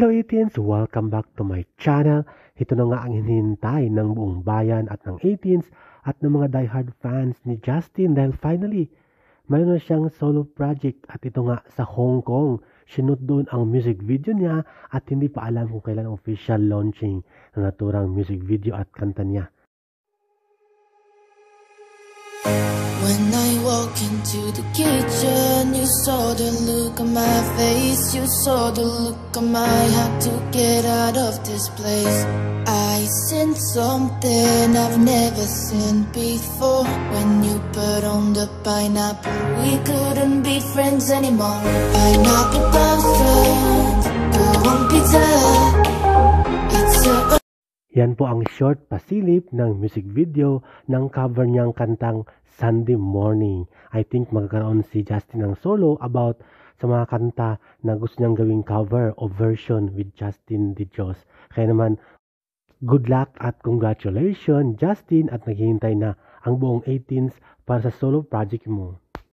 Hello 18s! Welcome back to my channel. Ito na nga ang hinihintay ng buong bayan at ng 18s at ng mga diehard fans ni Justin dahil finally, mayroon na siyang solo project at ito nga sa Hong Kong. Sinut doon ang music video niya at hindi pa alam kung kailan ang official launching ng naturang music video at kanta niya. When I walk into the kitchen, you saw the look on my face, you saw the look on my heart to get out of this place. I seen something I've never seen before. When you put on the pineapple, we couldn't be friends anymore. Pineapple girlfriend, go on pizza. It's a Yan po ang short pasilip ng music video ng cover niyang kantang Sunday Morning. I think magkakaroon si Justin ng solo about sa mga kanta na gusto niyang gawing cover o version with Justin DeJoss. Kaya naman, good luck at congratulations Justin at naghihintay na ang buong 18s para sa solo project mo.